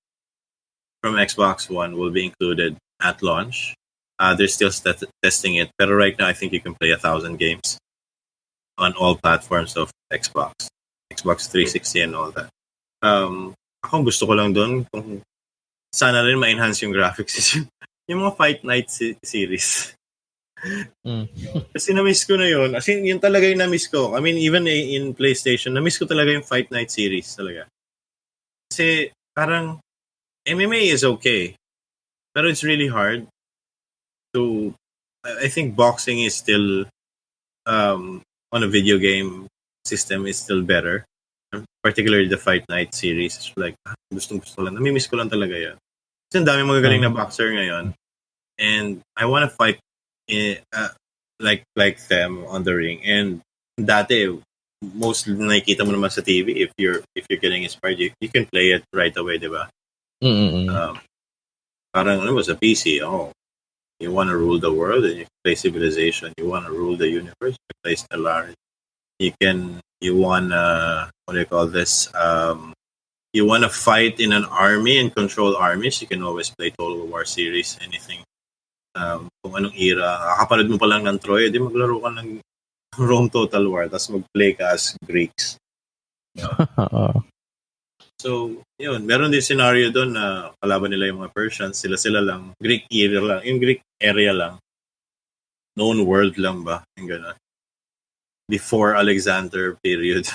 from Xbox One will be included at launch. They're still testing it, but right now I think you can play 1,000 games on all platforms of Xbox 360 and all that. Ako gusto ko lang doon kung sana rin ma-enhance yung graphics. Yung mga Fight Night series. Kasi na-miss ko na yun. As in, yun talaga yung na-miss ko. I mean, even in PlayStation, na-miss ko talaga yung Fight Night series talaga. Kasi parang MMA is okay, but it's really hard to. I think boxing is still on a video game system is still better. particularly the Fight Night series. Like, gusto lang. Namimiss ko lang talaga yan. Kasi ang dami magagaling na boxer ngayon. And I want to fight like them on the ring. And dati, most nakikita mo naman sa TV, if you're getting inspired, you can play it right away, di ba? Parang ano sa PC, you want to rule the world and you play Civilization. You want to rule the universe, you play Stellaris. You want to, what do you call this? You want to fight in an army and control armies, you can always play Total War series, anything. Kung anong era, kakapanood mo pa lang ng Troy, di maglaro ka ng Rome Total War, tapos mag-play ka as Greeks. So, yun. Meron din scenario doon na kalaban nila yung mga Persians, sila lang, Greek era lang, yung Greek area lang. Known world lang ba? Yung gano'n. Before Alexander period.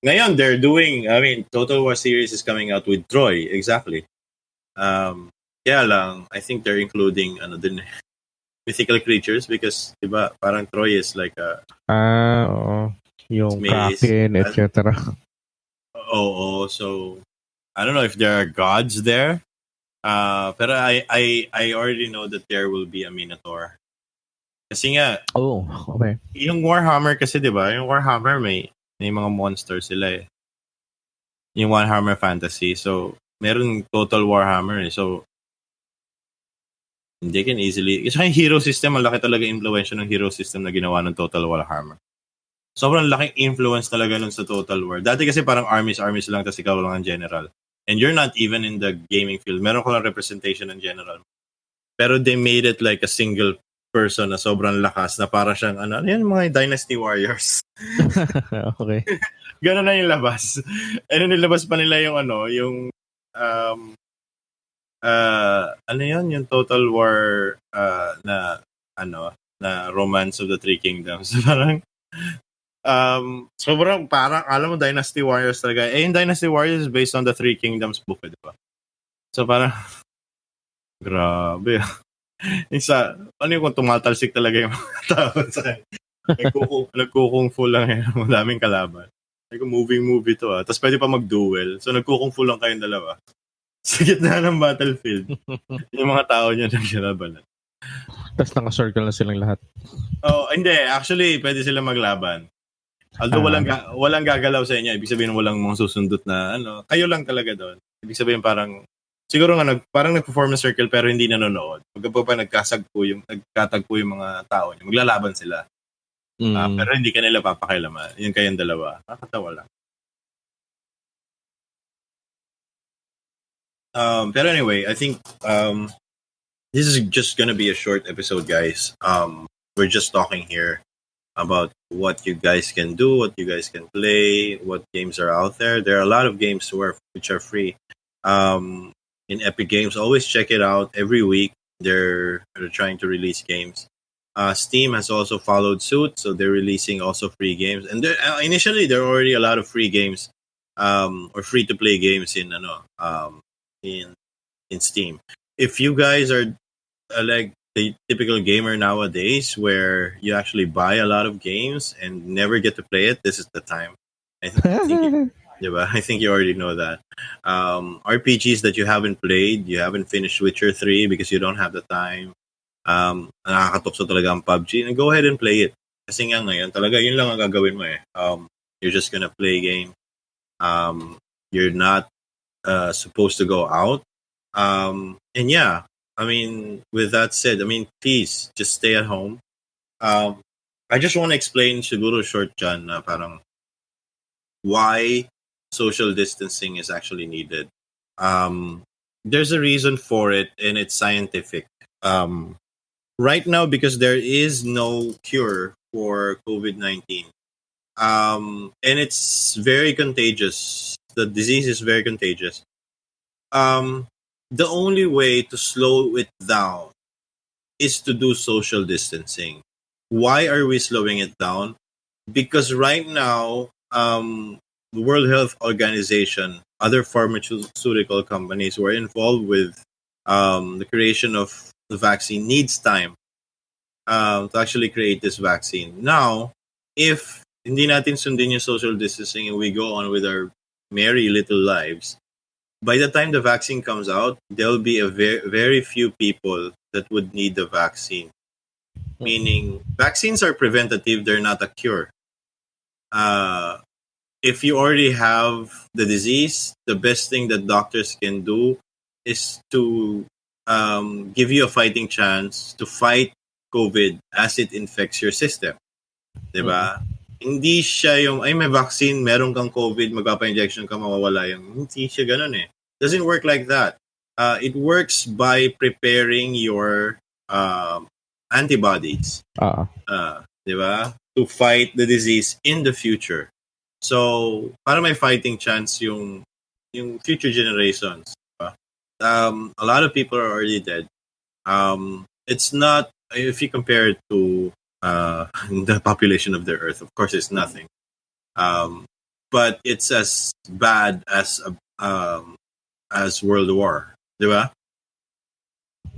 Ngayon, they're doing, Total War series is coming out with Troy, exactly. Kaya lang, I think they're including mythical creatures because, diba, parang Troy is like a... oo. Yung Kraken, etc. So I don't know if there are gods there. Pero I already know that there will be a Minotaur. Kasi nga, okay. Yung Warhammer kasi, diba, yung Warhammer may mga monsters sila eh. Yung Warhammer Fantasy. So, meron Total Warhammer eh. So, they can easily... Kasi yung hero system, malaki talaga influence ng hero system na ginawa ng Total Warhammer. Sobrang laking influence talaga nun sa Total War. Dati kasi parang armies lang, tapos ikaw lang ang general. And you're not even in the gaming field. Meron ko lang representation ng general. Pero they made it like a single person na sobrang lakas, na parang siyang, yan mga Dynasty Warriors. Okay. Ganun na yung labas. And nilabas pa nila yung yung Total War na Romance of the Three Kingdoms. Parang sobrang parang alam mo Dynasty Warriors talaga. Yung Dynasty Warriors is based on the Three Kingdoms book, di ba? So parang grabe. Isa, yung kung tumatalsik talaga yung mga tao sa nagkukung fu lang yan. Madaming kalaban. Like movie to Tapos pwede pa mag-duel. So nagkukung fu lang kayong dalawa. Sa gitna ng battlefield. Yung mga tao niya nagsalaban. Tapos naka-circle na silang lahat. Hindi. Actually, pwede sila maglaban. Although walang gagalaw sa inyo, ibig sabihin walang mga susundot na kayo lang talaga doon. Ibig sabihin parang siguro nga parang nag-perform na circle pero hindi nanonood. Pagka nagkatagpo yung mga tao niyo, maglalaban sila. Pero hindi kanila papakailaman. Yung kayong dalawa. Nakakatawa lang. Pero anyway, I think this is just gonna be a short episode, guys. We're just talking here about what you guys can do, what you guys can play, what games are out there. There are a lot of games which are free. In Epic Games, always check it out. Every week they're trying to release games. Steam has also followed suit, so they're releasing also free games. And initially there are already a lot of free games, or free to play games in Steam. If you guys are like the typical gamer nowadays where you actually buy a lot of games and never get to play it, this is the time. I think you already know that. RPGs that you haven't played, you haven't finished Witcher 3 because you don't have the time. Nakakatokso talaga ang PUBG. And go ahead and play it. Kasi nga ngayon, talaga yun lang ang gagawin mo eh. You're just gonna play game. You're not supposed to go out. And yeah, with that said, please just stay at home. I just want to explain siguro short dyan na parang why social distancing is actually needed. There's a reason for it, and it's scientific. Right now, because there is no cure for COVID-19, and it's very contagious. The disease is very contagious. The only way to slow it down is to do social distancing. Why are we slowing it down? Because right now, the World Health Organization, other pharmaceutical companies who are involved with the creation of the vaccine needs time to actually create this vaccine. Now, if hindi natin sundin yung social distancing and we go on with our merry little lives, by the time the vaccine comes out, there'll be a very few people that would need the vaccine. Meaning, vaccines are preventative; they're not a cure. If you already have the disease, the best thing that doctors can do is to give you a fighting chance to fight COVID as it infects your system. Diba? Hindi siya yung, ay may vaccine, meron kang COVID, magpapa-injection ka, mawawala yung, hindi siya ganun eh. Doesn't work like that. It works by preparing your antibodies. Diba? To fight the disease in the future. So, para may fighting chance yung future generations. Diba? A lot of people are already dead. It's not, if you compare it to the population of the Earth, of course, it's nothing. But it's as bad as World War, di ba?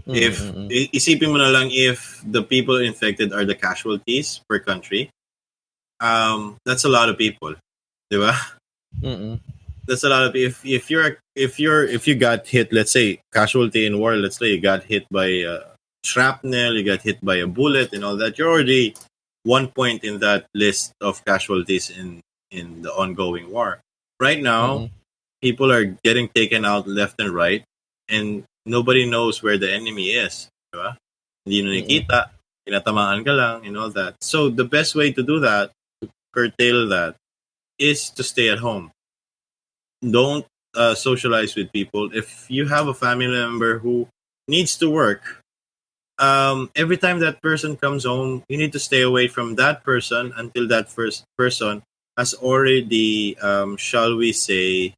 If isipin mo na lang, if the people infected are the casualties per country, that's a lot of people, di ba? That's a lot of if you got hit, let's say casualty in war, let's say you got hit by shrapnel, you got hit by a bullet and all that, you're already one point in that list of casualties in the ongoing war. Right now, people are getting taken out left and right, and nobody knows where the enemy is. Diba? Hindi na nakikita, tinatamaan ka lang, and all that. So the best way to do that, to curtail that, is to stay at home. Don't socialize with people. If you have a family member who needs to work, every time that person comes home, you need to stay away from that person until that first person has already, shall we say,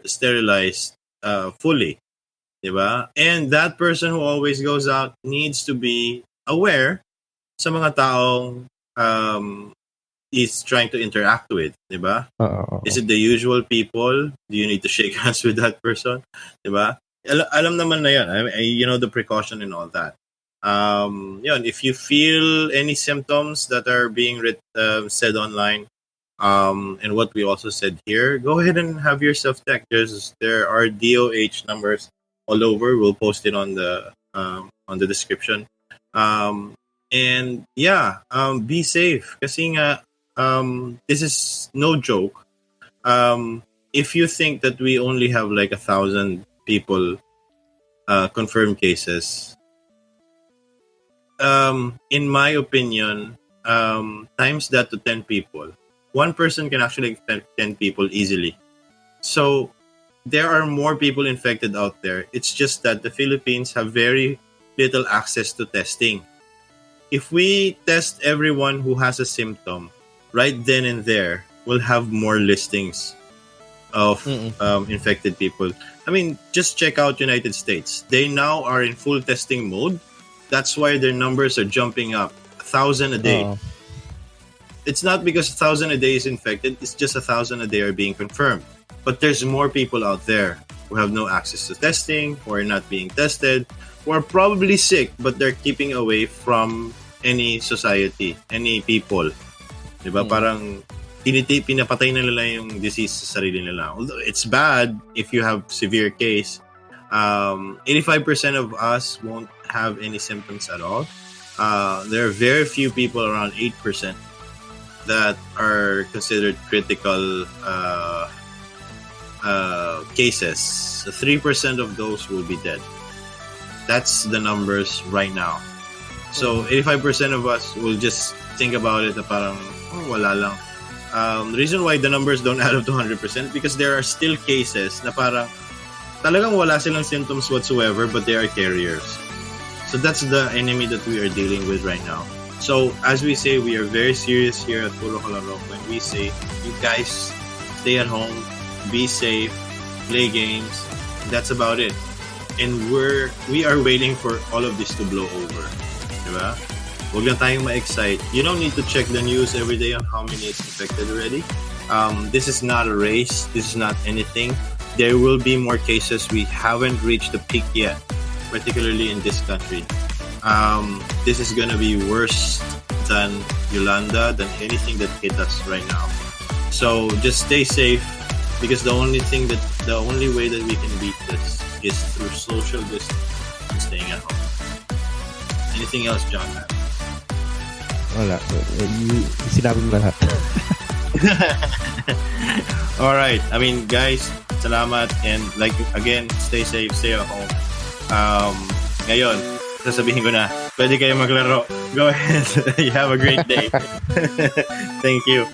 sterilized fully, diba? And that person who always goes out needs to be aware sa mga taong is trying to interact with, diba? Is it the usual people? Do you need to shake hands with that person, diba? Alam naman na yan. You know the precaution and all that. Yun, if you feel any symptoms that are being said online, and what we also said here, go ahead and have yourself checked. There are DOH numbers all over. We'll post it on the description. And yeah, be safe. Kasi nga, this is no joke. If you think that we only have like 1,000 people confirmed cases, in my opinion, times that to 10 people. One person can actually infect 10 people easily. So there are more people infected out there. It's just that the Philippines have very little access to testing. If we test everyone who has a symptom, right then and there, we'll have more listings of infected people. I mean, just check out United States. They now are in full testing mode. That's why their numbers are jumping up. 1,000 a day. It's not because 1,000 a day is infected. It's just 1,000 a day are being confirmed. But there's more people out there who have no access to testing, who are not being tested, who are probably sick, but they're keeping away from any society, any people. Diba? Parang pinapatay na nila yung disease sa sarili nila. Although it's bad if you have severe case. 85% of us won't have any symptoms at all. There are very few people, around 8%, that are considered critical cases. 3% of those will be dead. That's the numbers right now. So 85% of us will just think about it na parang wala lang. The reason why the numbers don't add up to 100% because there are still cases na parang talagang wala silang symptoms whatsoever but they are carriers. So that's the enemy that we are dealing with right now. So as we say, we are very serious here at Puro Laro when we say, you guys stay at home, be safe, play games. That's about it. And we are waiting for all of this to blow over. Diba? Huwag lang tayong ma-excite. You don't need to check the news every day on how many is infected already. This is not a race. This is not anything. There will be more cases. We haven't reached the peak yet, particularly in this country. this is gonna be worse than Yolanda, than anything that hit us right now. So just stay safe, because the only way that we can beat this is through social distance and staying at home. Anything else, John? Wala. Sinabi mo lahat. All right. I mean, guys, salamat, and like again, stay safe, stay at home. Ngayon, sasabihin ko na, pwede kayo maglaro. Go ahead. You have a great day. Thank you.